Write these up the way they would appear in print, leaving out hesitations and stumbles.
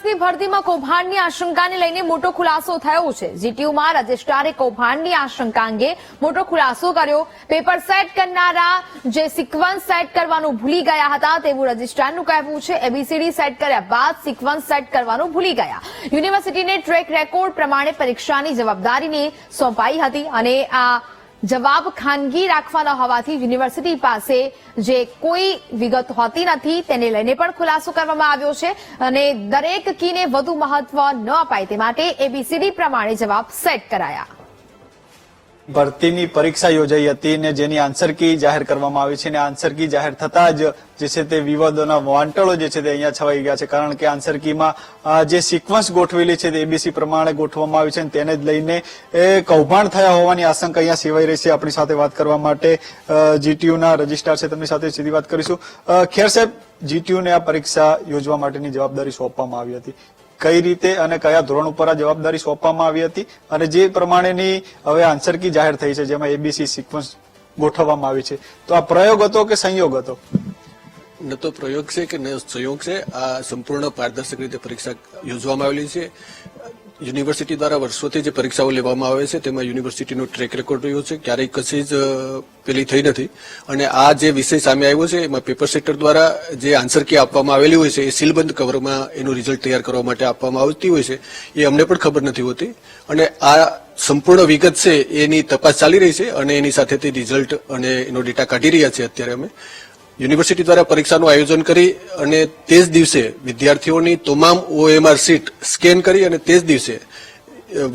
નર્સની ભરતીમાં કૌભાંડની આશંકાને લઈને મોટો ખુલાસો થયો છે। જીટીયુમાં રજિસ્ટ્રારે કૌભાંડની આશંકા અંગે મોટો ખુલાસો કર્યો। પેપર સેટ કરનારા જે સિક્વન્સ સેટ કરવાનું ભૂલી ગયા હતા તેવું રજિસ્ટ્રારનું કહેવું છે। એબીસીડી સેટ કર્યા બાદ સિક્વન્સ સેટ કરવાનું ભૂલી ગયા। યુનિવર્સિટીને ટ્રેક રેકોર્ડ પ્રમાણે પરીક્ષાની જવાબદારીને સોંપાઈ હતી અને આ જવાબ ખાનગી રાખવાના હોવાથી યુનિવર્સિટી પાસે જે કોઈ વિગત હોતી નથી તેને લઈને પણ ખુલાસો કરવામાં આવ્યો છે અને દરેક કીને વધુ મહત્વ ન અપાય તે માટે એબીસીડી પ્રમાણે જવાબ સેટ કરાયા। ભરતીની પરીક્ષા યોજાઈ હતી ને જેની આન્સર કી જાહેર કરવામાં આવી છે અને આન્સર કી જાહેર થતા જ જે છે તે વિવાદોના વાંટોળો જે છે તે અહીંયા છવાઈ ગયા છે કારણ કે આન્સર કીમાં જે સિક્વન્સ ગોઠવેલી છે તે એબીસી પ્રમાણે ગોઠવવામાં આવી છે અને તેને જ લઈને કૌભાંડ થયા હોવાની આશંકા અહીંયા સેવાઈ રહી છે। આપણી સાથે વાત કરવા માટે જીટીયુના રજિસ્ટ્રાર છે, તેમની સાથે સીધી વાત કરીશું। ખેર સાહેબ, જીટીયુને આ પરીક્ષા યોજવા માટેની જવાબદારી સોંપવામાં આવી હતી, કઈ રીતે અને કયા ધોરણ ઉપર આ જવાબદારી સોંપવામાં આવી હતી અને જે પ્રમાણેની હવે આન્સર કી જાહેર થઈ છે જેમાં એબીસી સિક્વન્સ ગોઠવવામાં આવી છે, તો આ પ્રયોગ હતો કે સંયોગ હતો? ન તો પ્રયોગ છે કે ન સંયોગ છે, આ સંપૂર્ણ પારદર્શક રીતે પરીક્ષા યોજવામાં આવેલી છે। યુનિવર્સિટી દ્વારા વર્ષોથી જે પરીક્ષાઓ લેવામાં આવે છે તેમાં યુનિવર્સિટીનો ટ્રેક રેકોર્ડ રહ્યો છે, ક્યારેય કશી જ પેલી થઈ નથી અને આ જે વિષય સામે આવ્યો છે એમાં પેપર સેટર દ્વારા જે આન્સર કી આપવામાં આવેલી હોય છે એ સીલબંધ કવરમાં એનું રિઝલ્ટ તૈયાર કરવા માટે આપવામાં આવતી હોય છે, એ અમને પણ ખબર નથી હોતી અને આ સંપૂર્ણ વિગત છે એની તપાસ ચાલી રહી છે અને એની સાથે તે રિઝલ્ટ અને એનો ડેટા કાઢી રહ્યા છે। અત્યારે અમે યુનિવર્સિટી દ્વારા પરીક્ષાનું આયોજન કરી અને તે જ દિવસે વિદ્યાર્થીઓની તમામ ઓએમઆર શીટ સ્કેન કરી અને તે જ દિવસે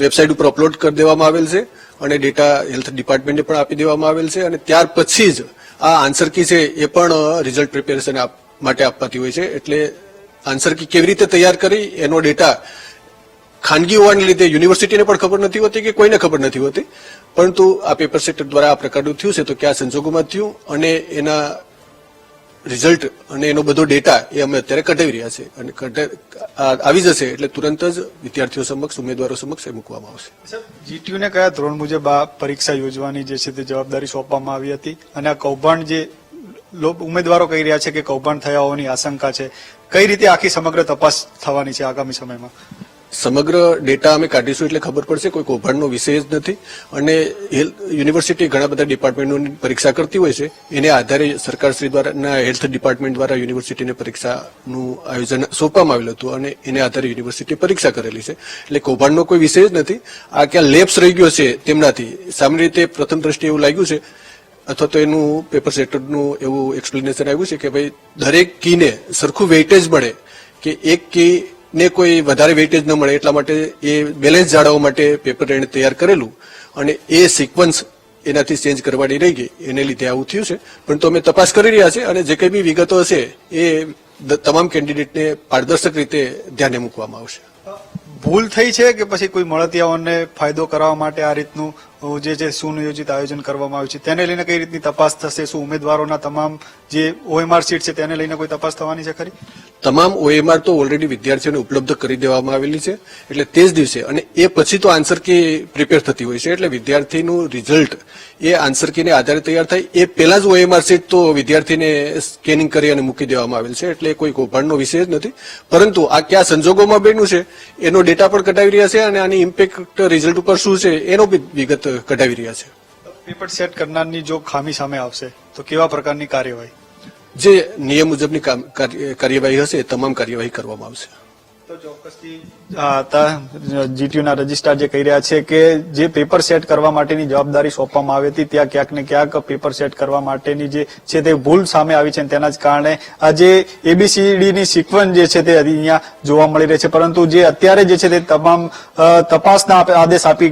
વેબસાઇટ ઉપર અપલોડ કરી દેવામાં આવેલ છે અને ડેટા હેલ્થ ડિપાર્ટમેન્ટને પણ આપી દેવામાં આવેલ છે અને ત્યાર પછી જ આ આન્સર કી છે એ પણ રિઝલ્ટ પ્રિપેરેશન માટે આપવાતી હોય છે। એટલે આન્સર કી કેવી રીતે તૈયાર કરી એનો ડેટા ખાનગી હોવાને લીધે યુનિવર્સિટીને પણ ખબર નથી હોતી કે કોઈને ખબર નથી હોતી, પરંતુ આ પેપર સેટર દ્વારા આ પ્રકારનું થયું છે તો કયા સંજોગોમાં થયું અને એના રિઝલ્ટ અને એનો બધો ડેટા એ અમે અત્યારે કઢાવી રહ્યા છે અને આવી જશે એટલે તુરંત જ વિદ્યાર્થીઓ સમક્ષ, ઉમેદવારો સમક્ષ એ મૂકવામાં આવશે। જીટીયુને કયા ધોરણ મુજબ આ પરીક્ષા યોજવાની જે છે તે જવાબદારી સોંપવામાં આવી હતી અને આ કૌભાંડ જે ઉમેદવારો કહી રહ્યા છે કે કૌભાંડ થયા હોવાની આશંકા છે, કઈ રીતે આખી સમગ્ર તપાસ થવાની છે આગામી સમયમાં? સમગ્ર ડેટા અમે કાઢીશું એટલે ખબર પડશે, કોઈ કૌભાંડનો વિષય જ નથી અને યુનિવર્સિટી ઘણા બધા ડિપાર્ટમેન્ટોની પરીક્ષા કરતી હોય છે, એને આધારે સરકારશ્રી દ્વારા હેલ્થ ડિપાર્ટમેન્ટ દ્વારા યુનિવર્સિટીને પરીક્ષાનું આયોજન સોંપવામાં આવેલું હતું અને એને આધારે યુનિવર્સિટી પરીક્ષા કરેલી છે, એટલે કૌભાંડનો કોઈ વિષય જ નથી। આ ક્યાં લેપ્સ રહી ગયો છે તેમનાથી સામાન્ય રીતે પ્રથમ દ્રષ્ટિએ એવું લાગ્યું છે અથવા તો એનું પેપર સેટરનું એવું એક્સપ્લેનેશન આવ્યું છે કે ભાઈ દરેક કીને સરખું વેઇટેજ મળે, કે એક કી ને કોઈ વધારે વેઇટેજ ન મળે એટલા માટે એ બેલેન્સ જાળવવા માટે પેપર એને તૈયાર કરેલું અને એ સિક્વન્સ એનાથી ચેન્જ કરવાની રહી ગઈ, એને લીધે આવું થયું છે। પરંતુ અમે તપાસ કરી રહ્યા છે અને જે કંઈ બી વિગતો હશે એ તમામ કેન્ડિડેટને પારદર્શક રીતે ધ્યાને મૂકવામાં આવશે। ભૂલ થઈ છે કે પછી કોઈ મળતિયાઓને ફાયદો કરવા માટે આ રીતનું જે સુનિયોજિત આયોજન કરવામાં આવ્યું છે તેને લઈને કઈ રીતની તપાસ થશે? શું ઉમેદવારોના તમામ જે ઓએમઆર શીટ છે તેને લઈને કોઈ તપાસ થવાની છે ખરી? તમામ ઓએમઆર તો ઓલરેડી વિદ્યાર્થીઓને ઉપલબ્ધ કરી દેવામાં આવેલી છે એટલે તે જ દિવસે અને એ પછી તો આન્સર કી પ્રિપેર થતી હોય છે, એટલે વિદ્યાર્થીનું રિઝલ્ટ એ આન્સર કીને આધારે તૈયાર થાય એ પહેલા જ ઓએમઆર શીટ તો વિદ્યાર્થીને સ્કેનિંગ કરી અને મૂકી દેવામાં આવેલ છે, એટલે કોઈ કૌભાંડનો વિષય જ નથી। પરંતુ આ કયા સંજોગોમાં બન્યું છે એનો ડેટા પણ કઢાવી રહ્યા છે અને આની ઇમ્પેક્ટ રિઝલ્ટ ઉપર શું છે એનો બી વિગત કઢાવી રહ્યા છે। પેપર સેટ કરનારની જો ખામી સામે આવશે તો કેવા પ્રકારની કાર્યવાહી? જે નિયમ મુજબની કાર્યવાહી હશે તમામ કાર્યવાહી કરવામાં આવશે। તો ચોક્કસથી જીટીયુના રજિસ્ટ્રાર જે કહી રહ્યા છે કે જે પેપર સેટ કરવા માટેની જવાબદારી સોંપવામાં આવી હતી ત્યાં ક્યાંક ને ક્યાંક પેપર સેટ કરવા માટેની જે છે તે ભૂલ સામે આવી છે તેના જ કારણે આ જે એબીસીડીની સિક્વન્સ જે છે તે અહીંયા જોવા મળી રહી છે, પરંતુ જે અત્યારે જે છે તે તમામ તપાસના આદેશ આપી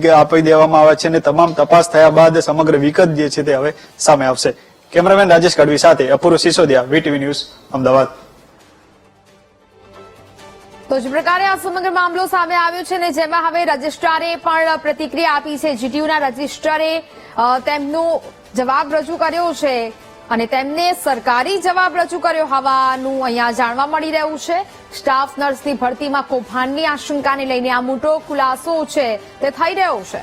દેવામાં આવ્યા છે અને તમામ તપાસ થયા બાદ સમગ્ર વિગત જે છે તે હવે સામે આવશે। કેમેરામેન રાજેશ ગઢવી સાથે અપૂર્વ સિસોદિયા, વીટીવી ન્યૂઝ, અમદાવાદ। તો જે પ્રકારે આ સમગ્ર મામલો સામે આવ્યો છે ને જેમાં હવે રજિસ્ટ્રારે પણ પ્રતિક્રિયા આપી છે। જીટીયુના રજિસ્ટ્રારે તેમનો જવાબ રજૂ કર્યો છે અને તેમને સરકારી જવાબ રજૂ કર્યો હોવાનું અહીંયા જાણવા મળી રહ્યું છે। સ્ટાફ નર્સની ભરતીમાં કૌભાંડની આશંકાને લઈને આ મોટો ખુલાસો છે તે થઈ રહ્યો છે।